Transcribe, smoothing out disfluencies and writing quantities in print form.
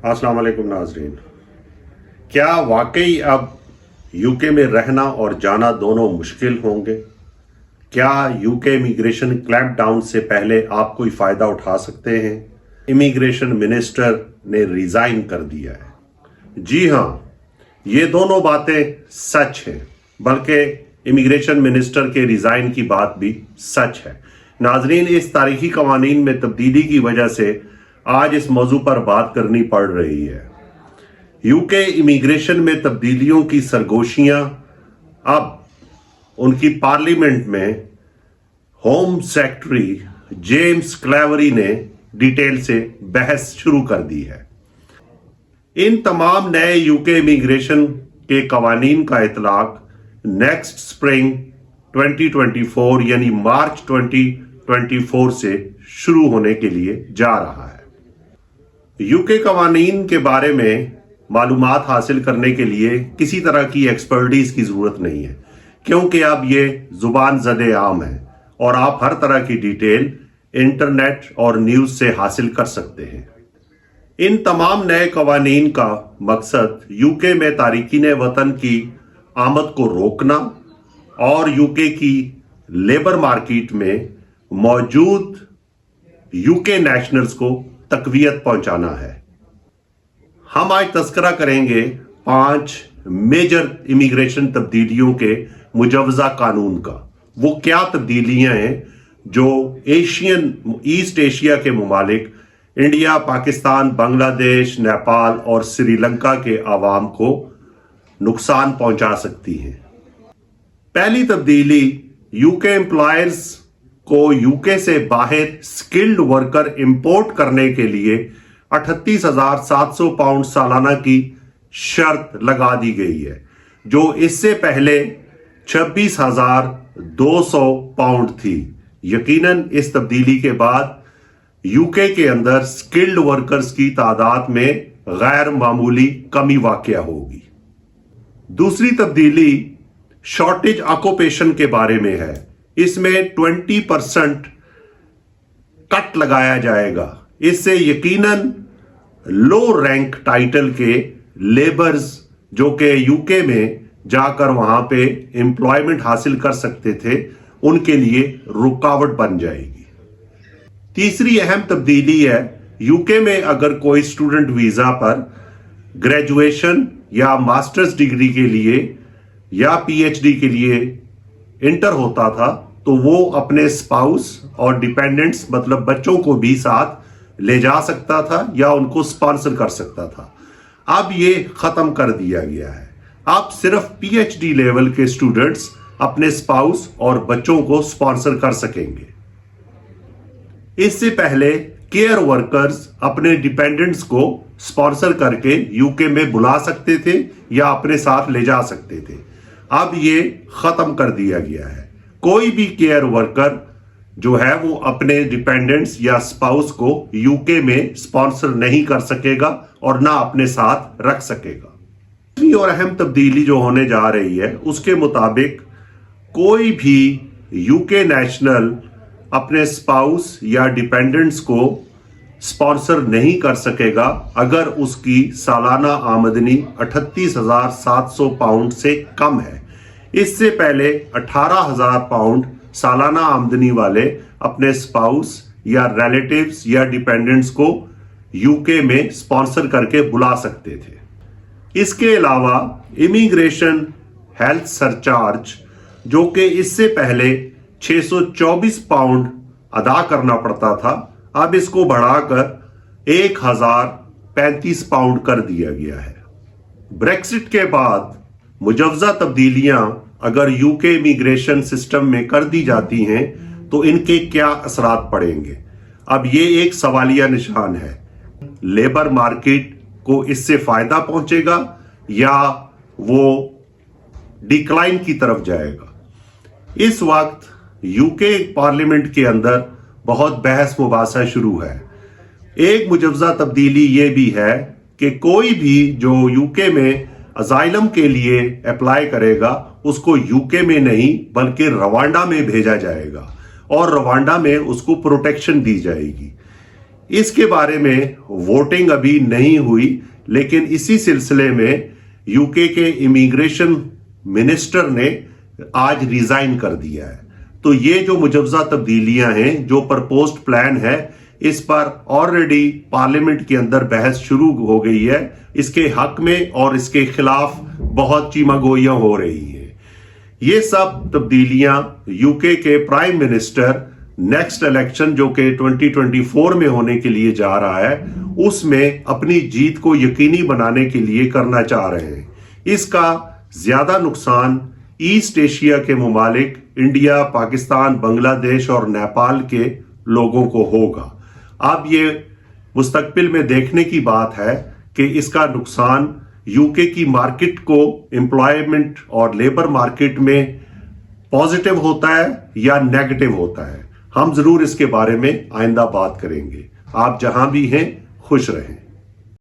अस्सलाम वालेकुम नाजरीन। क्या वाकई अब यूके में रहना और जाना दोनों मुश्किल होंगे? क्या यूके इमिग्रेशन क्लैंप डाउन से पहले आप कोई फ़ायदा उठा सकते हैं? इमिग्रेशन मिनिस्टर ने रिज़ाइन कर दिया है। जी हाँ, ये दोनों बातें सच हैं, बल्कि इमिग्रेशन मिनिस्टर के रिज़ाइन की बात भी सच है। नाजरीन, इस तारीखी कवानीन में तब्दीली की वजह से आज इस मौजू पर बात करनी पड़ रही है। यूके इमिग्रेशन में तब्दीलियों की सरगोशियां अब उनकी पार्लियामेंट में होम सेक्रेटरी जेम्स क्लेवरी ने डिटेल से बहस शुरू कर दी है। इन तमाम नए यूके इमिग्रेशन के कवानीन का इतलाक नेक्स्ट स्प्रिंग 2024 यानी मार्च 2024 से शुरू होने के लिए जा रहा है। यूके कवानीन के बारे में मालूमात हासिल करने के लिए किसी तरह की एक्सपर्टीज की जरूरत नहीं है, क्योंकि अब ये जुबान ज़दे आम है और आप हर तरह की डिटेल इंटरनेट और न्यूज़ से हासिल कर सकते हैं। इन तमाम नए कवानीन का मकसद यूके में तारिकीन वतन की आमद को रोकना और यूके की लेबर मार्केट में मौजूद यूके नेशनल्स को तकवीयत पहुंचाना है। हम आज तस्करा करेंगे 5 मेजर इमिग्रेशन तब्दीलियों के मुजवजा कानून का। वो क्या तब्दीलियां हैं जो ईस्ट एशिया के मुमालिक इंडिया, पाकिस्तान, बांग्लादेश, नेपाल और श्रीलंका के आवाम को नुकसान पहुंचा सकती हैं। पहली तब्दीली, यूके एम्प्लॉयर्स को यूके से बाहर स्किल्ड वर्कर इंपोर्ट करने के लिए 38,700 पाउंड सालाना की शर्त लगा दी गई है, जो इससे पहले 26,200 पाउंड थी। यकीनन इस तब्दीली के बाद यूके के अंदर स्किल्ड वर्कर्स की तादाद में गैर मामूली कमी वाक़या होगी। दूसरी तब्दीली शॉर्टेज ऑक्यूपेशन के बारे में है। इसमें 20% कट लगाया जाएगा। इससे यकीनन लो रैंक टाइटल के लेबर्स जो कि यूके में जाकर वहां पे एम्प्लॉयमेंट हासिल कर सकते थे, उनके लिए रुकावट बन जाएगी। तीसरी अहम तब्दीली है, यूके में अगर कोई स्टूडेंट वीजा पर ग्रेजुएशन या मास्टर्स डिग्री के लिए या पीएचडी के लिए इंटर होता था तो वो अपने स्पाउस और डिपेंडेंट्स मतलब बच्चों को भी साथ ले जा सकता था या उनको स्पॉन्सर कर सकता था। अब ये खत्म कर दिया गया है। अब सिर्फ पीएचडी लेवल के स्टूडेंट्स अपने स्पाउस और बच्चों को स्पॉन्सर कर सकेंगे। इससे पहले केयर वर्कर्स अपने डिपेंडेंट्स को स्पॉन्सर करके यूके में बुला सकते थे या अपने साथ ले जा सकते थे। अब ये खत्म कर दिया गया है। कोई भी केयर वर्कर जो है वो अपने डिपेंडेंट्स या स्पाउस को यूके में स्पॉन्सर नहीं कर सकेगा और ना अपने साथ रख सकेगा। दूसरी और अहम तब्दीली जो होने जा रही है उसके मुताबिक कोई भी यूके नेशनल अपने स्पाउस या डिपेंडेंट्स को स्पॉन्सर नहीं कर सकेगा अगर उसकी सालाना आमदनी 38,700 पाउंड से कम है। इससे पहले 18,000 पाउंड सालाना आमदनी वाले अपने स्पाउस या रिलेटिव्स या डिपेंडेंट्स को यूके में स्पॉन्सर करके बुला सकते थे। इसके अलावा इमिग्रेशन हेल्थ सरचार्ज जो कि इससे पहले 624 पाउंड अदा करना पड़ता था, अब इसको बढ़ाकर 1,035 पाउंड कर दिया गया है। ब्रेक्सिट के बाद मुजवजा तब्दीलियां अगर यूके इमिग्रेशन सिस्टम में कर दी जाती हैं तो इनके क्या असरात पड़ेंगे? अब ये एक सवालिया निशान है। लेबर मार्केट को इससे फायदा पहुंचेगा या वो डिक्लाइन की तरफ जाएगा? इस वक्त यूके पार्लियामेंट के अंदर बहुत बहस मुबासा शुरू है। एक मुजवजा तब्दीली ये भी है कि कोई भी जो यूके में अजाइलम के लिए अप्लाई करेगा उसको यूके में नहीं बल्कि रवांडा में भेजा जाएगा और रवांडा में उसको प्रोटेक्शन दी जाएगी। इसके बारे में वोटिंग अभी नहीं हुई, लेकिन इसी सिलसिले में यूके के इमिग्रेशन मिनिस्टर ने आज रिजाइन कर दिया है। तो ये जो मुजवजा तब्दीलियां हैं, जो प्रपोज्ड प्लान है, इस पर ऑलरेडी पार्लियामेंट के अंदर बहस शुरू हो गई है। इसके हक में और इसके खिलाफ बहुत चीमागोइयां हो रही हैं। ये सब तब्दीलियां यूके के प्राइम मिनिस्टर नेक्स्ट इलेक्शन जो कि 2024 में होने के लिए जा रहा है, उसमें अपनी जीत को यकीनी बनाने के लिए करना चाह रहे हैं। इसका ज्यादा नुकसान ईस्ट एशिया के ममालिक इंडिया, पाकिस्तान, बांग्लादेश और नेपाल के लोगों को होगा। अब ये मुस्तकबिल में देखने की बात है कि इसका नुकसान यूके की मार्केट को, एम्प्लॉयमेंट और लेबर मार्केट में पॉजिटिव होता है या नेगेटिव होता है। हम जरूर इसके बारे में आइंदा बात करेंगे। आप जहां भी हैं खुश रहें।